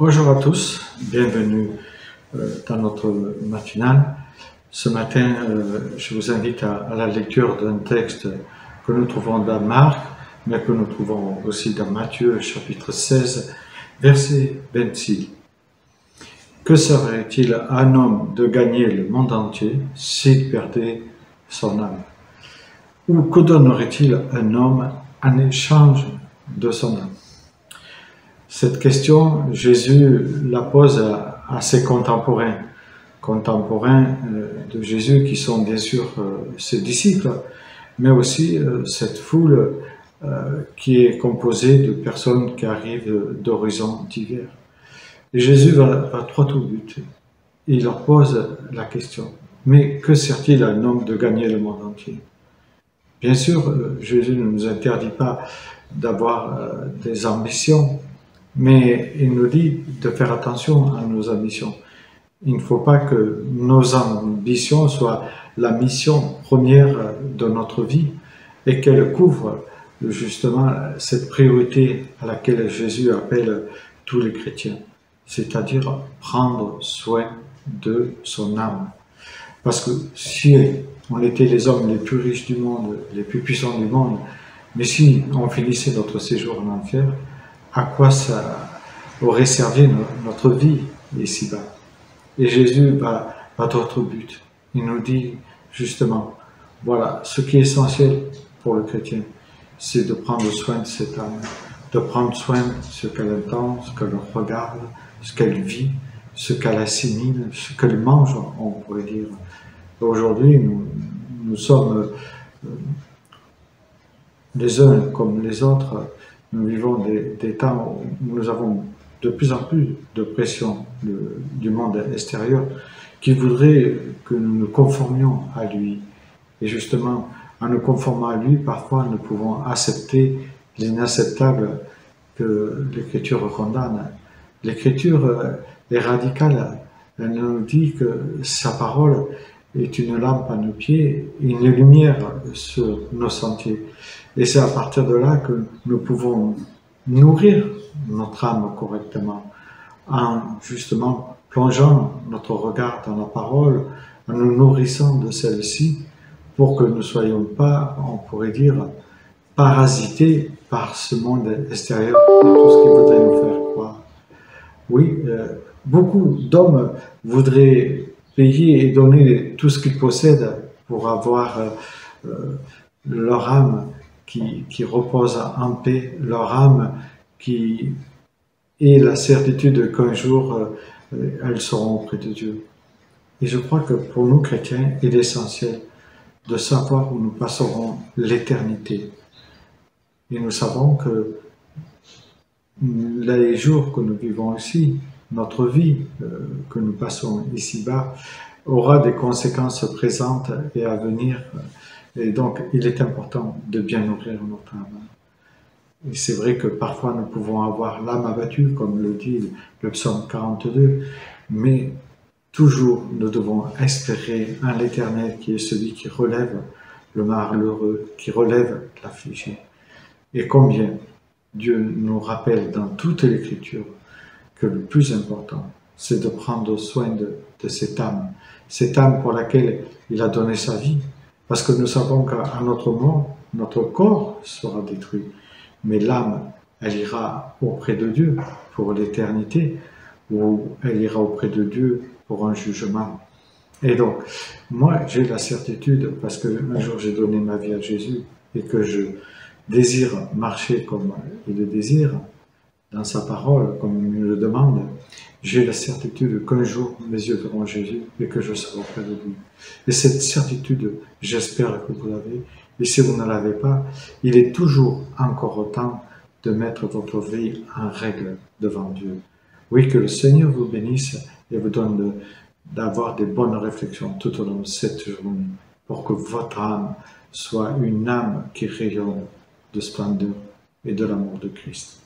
Bonjour à tous, bienvenue dans notre matinale. Ce matin, je vous invite à la lecture d'un texte que nous trouvons dans Marc, mais que nous trouvons aussi dans Matthieu, chapitre 16, verset 26. Que serait-il à un homme de gagner le monde entier s'il perdait son âme? Ou que donnerait-il un homme en échange de son âme? Cette question, Jésus la pose à ses contemporains de Jésus qui sont bien sûr ses disciples, mais aussi cette foule qui est composée de personnes qui arrivent d'horizons divers. Et Jésus va droit au but. Il leur pose la question. Mais que sert-il à un homme de gagner le monde entier? Bien sûr, Jésus ne nous interdit pas d'avoir des ambitions, mais il nous dit de faire attention à nos ambitions. Il ne faut pas que nos ambitions soient la mission première de notre vie et qu'elles couvrent justement cette priorité à laquelle Jésus appelle tous les chrétiens, c'est-à-dire prendre soin de son âme. Parce que si on était les hommes les plus riches du monde, les plus puissants du monde, mais si on finissait notre séjour en enfer, à quoi ça aurait servi notre vie ici-bas? Et Jésus va droit au but. Il nous dit justement, voilà, ce qui est essentiel pour le chrétien, c'est de prendre soin de cette âme, de prendre soin de ce qu'elle entend, ce qu'elle regarde, ce qu'elle vit, ce qu'elle assimile, ce qu'elle mange, on pourrait dire. Aujourd'hui, nous sommes les uns comme les autres. Nous vivons des temps où nous avons de plus en plus de pression du monde extérieur qui voudrait que nous nous conformions à lui. Et justement, en nous conformant à lui, parfois nous pouvons accepter l'inacceptable que l'Écriture condamne. L'Écriture est radicale. Elle nous dit que sa parole est une lampe à nos pieds et une lumière sur nos sentiers. Et c'est à partir de là que nous pouvons nourrir notre âme correctement, en justement plongeant notre regard dans la parole, en nous nourrissant de celle-ci, pour que nous ne soyons pas, on pourrait dire, parasités par ce monde extérieur et tout ce qui voudrait nous faire croire. Oui, beaucoup d'hommes voudraient payer et donner tout ce qu'ils possèdent pour avoir leur âme qui repose en paix, leur âme qui ait la certitude qu'un jour elles seront auprès de Dieu. Et je crois que pour nous chrétiens, il est essentiel de savoir où nous passerons l'éternité. Et nous savons que les jours que nous vivons ici, notre vie que nous passons ici-bas, aura des conséquences présentes et à venir. Et donc, il est important de bien nourrir notre âme. Et c'est vrai que parfois nous pouvons avoir l'âme abattue, comme le dit le psaume 42, mais toujours nous devons espérer en l'Éternel qui est celui qui relève le malheureux, qui relève l'affligé. Et combien Dieu nous rappelle dans toute l'Écriture que le plus important, c'est de prendre soin de cette âme pour laquelle il a donné sa vie. Parce que nous savons qu'à notre mort, notre corps sera détruit, mais l'âme, elle ira auprès de Dieu pour l'éternité, ou elle ira auprès de Dieu pour un jugement. Et donc, moi, j'ai la certitude, parce qu'un jour j'ai donné ma vie à Jésus, et que je désire marcher comme il le désire, dans sa parole, comme il me le demande, j'ai la certitude qu'un jour mes yeux verront Jésus et que je serai auprès de lui. Et cette certitude, j'espère que vous l'avez. Et si vous ne l'avez pas, il est toujours encore temps de mettre votre vie en règle devant Dieu. Oui, que le Seigneur vous bénisse et vous donne d'avoir des bonnes réflexions tout au long de cette journée pour que votre âme soit une âme qui rayonne de splendeur et de l'amour de Christ.